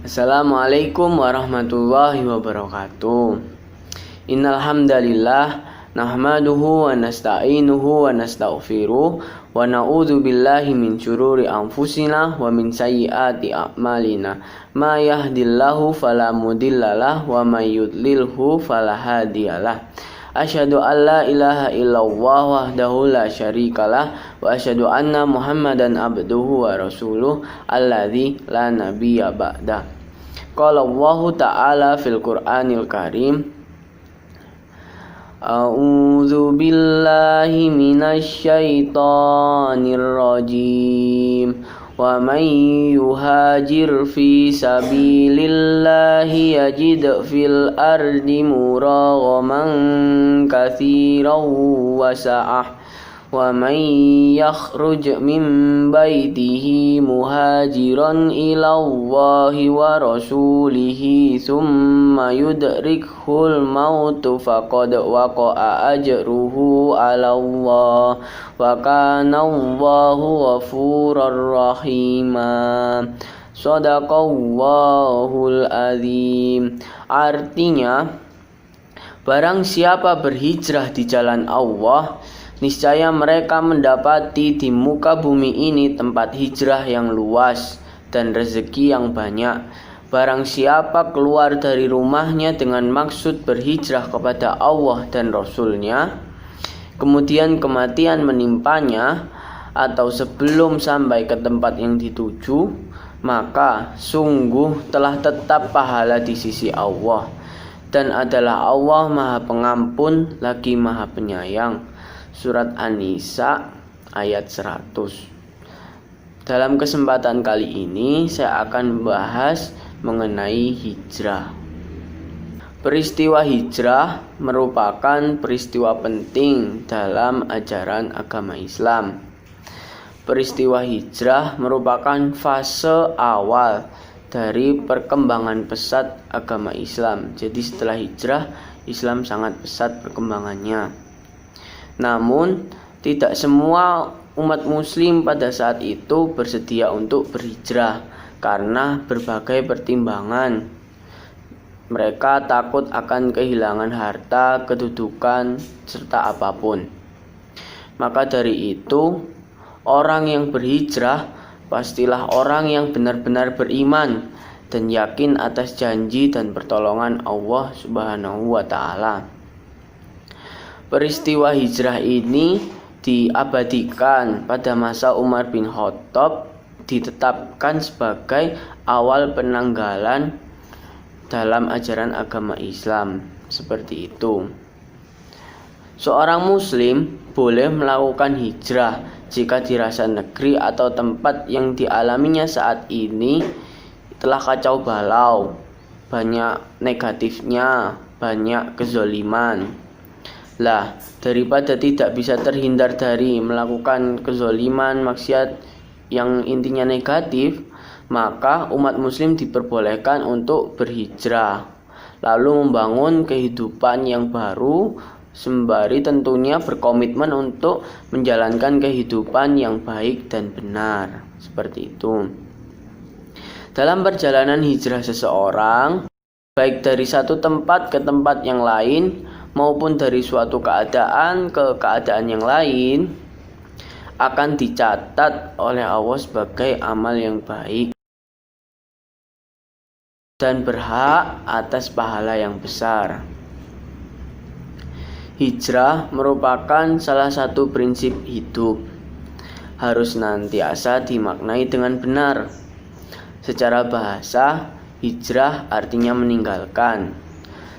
Assalamualaikum warahmatullahi wabarakatuh. Innal hamdalillah nahmaduhu wa nasta'inuhu wa nastaghfiruh wa na'udzu billahi min syururi anfusina wa min sayyiati a'malina. Ma yahdillahu fala mudhillalah wa may yudlilhu fala hadiyalah. Asyhadu an la ilaha illallah wahdahu la syarikalah wa asyhadu anna Muhammadan abduhu wa rasuluh alladzi la nabiyya ba'da. Qala Allah Ta'ala fil Qur'anil Karim. A'udzu billahi minasy syaithanir rajim. Wa may yuhajir fi sabilillahi yajid fil ardi muraghaman katsiran wa sa'ah. Wa may yakhruj min baitihi muhajiran ila Allahi wa rasulihi thumma yudrikhul mautu faqad waqa'a ajruhu ala Allah wa kana Allahu ghafurur rahima. Shadaqallahul azim. Artinya, barang siapa berhijrah di jalan Allah, niscaya mereka mendapati di muka bumi ini tempat hijrah yang luas dan rezeki yang banyak. Barang siapa keluar dari rumahnya dengan maksud berhijrah kepada Allah dan Rasul-Nya, kemudian kematian menimpanya atau sebelum sampai ke tempat yang dituju, maka sungguh telah tetap pahala di sisi Allah, dan adalah Allah Maha Pengampun lagi Maha Penyayang. Surat An-Nisa ayat 100. Dalam kesempatan kali ini saya akan membahas mengenai hijrah. Peristiwa hijrah merupakan peristiwa penting dalam ajaran agama Islam. Peristiwa hijrah merupakan fase awal dari perkembangan pesat agama Islam. Jadi setelah hijrah, Islam sangat pesat perkembangannya. Namun, tidak semua umat muslim pada saat itu bersedia untuk berhijrah karena berbagai pertimbangan. Mereka takut akan kehilangan harta, kedudukan, serta apapun. Maka dari itu, orang yang berhijrah pastilah orang yang benar-benar beriman dan yakin atas janji dan pertolongan Allah Subhanahu wa Ta'ala. Peristiwa hijrah ini diabadikan pada masa Umar bin Khattab, ditetapkan sebagai awal penanggalan dalam ajaran agama Islam. Seperti itu. Seorang muslim boleh melakukan hijrah jika dirasa negeri atau tempat yang dialaminya saat ini telah kacau balau, banyak negatifnya, banyak kezoliman. Lah, daripada tidak bisa terhindar dari melakukan kezoliman, maksiat yang intinya negatif, maka umat muslim diperbolehkan untuk berhijrah, lalu membangun kehidupan yang baru, sembari tentunya berkomitmen untuk menjalankan kehidupan yang baik dan benar. Seperti itu. Dalam perjalanan hijrah seseorang, baik dari satu tempat ke tempat yang lain, maupun dari suatu keadaan ke keadaan yang lain, akan dicatat oleh Allah sebagai amal yang baik dan berhak atas pahala yang besar. Hijrah merupakan salah satu prinsip hidup, harus senantiasa dimaknai dengan benar. Secara bahasa, hijrah artinya meninggalkan.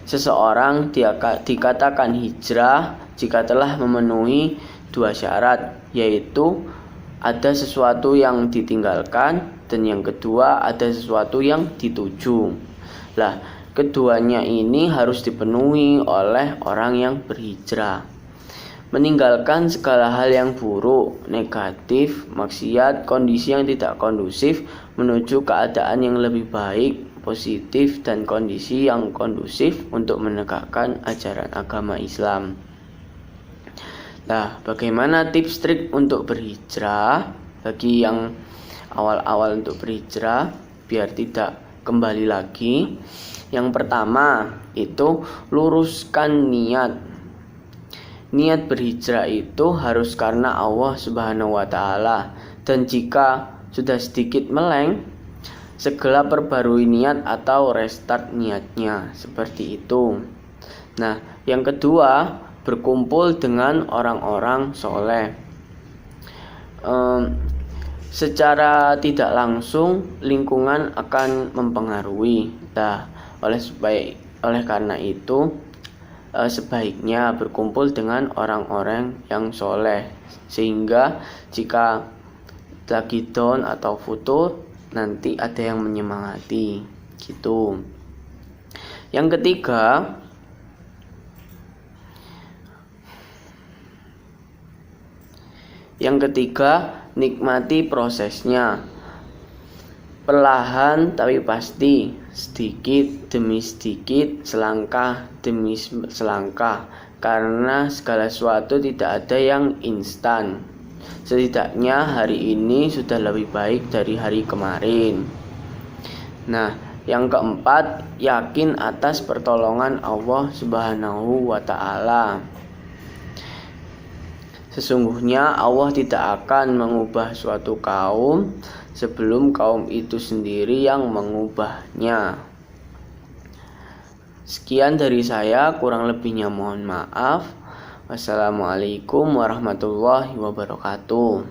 Seseorang dikatakan hijrah jika telah memenuhi dua syarat, yaitu ada sesuatu yang ditinggalkan dan yang kedua ada sesuatu yang dituju. Lah, keduanya ini harus dipenuhi oleh orang yang berhijrah. Meninggalkan segala hal yang buruk, negatif, maksiat, kondisi yang tidak kondusif menuju keadaan yang lebih baik, positif, dan kondisi yang kondusif untuk menegakkan ajaran agama Islam. Nah, bagaimana tips trik untuk berhijrah bagi yang awal-awal untuk berhijrah biar tidak kembali lagi. Yang pertama itu luruskan niat. Niat berhijrah itu harus karena Allah Subhanahu wa Ta'ala, dan jika sudah sedikit meleng, segera perbarui niat atau restart niatnya, seperti itu. Nah, yang kedua, berkumpul dengan orang-orang soleh. Secara tidak langsung lingkungan akan mempengaruhi. Nah, oleh karena itu sebaiknya berkumpul dengan orang-orang yang soleh, sehingga jika lagi down atau futur nanti ada yang menyemangati gitu. Yang ketiga, nikmati prosesnya. Perlahan tapi pasti, sedikit demi sedikit, selangkah demi selangkah, karena segala sesuatu tidak ada yang instan. Setidaknya hari ini sudah lebih baik dari hari kemarin. Nah, yang keempat, yakin atas pertolongan Allah Subhanahu wa Ta'ala. Sesungguhnya Allah tidak akan mengubah suatu kaum sebelum kaum itu sendiri yang mengubahnya. Sekian dari saya, kurang lebihnya mohon maaf. Wassalamualaikum warahmatullahi wabarakatuh.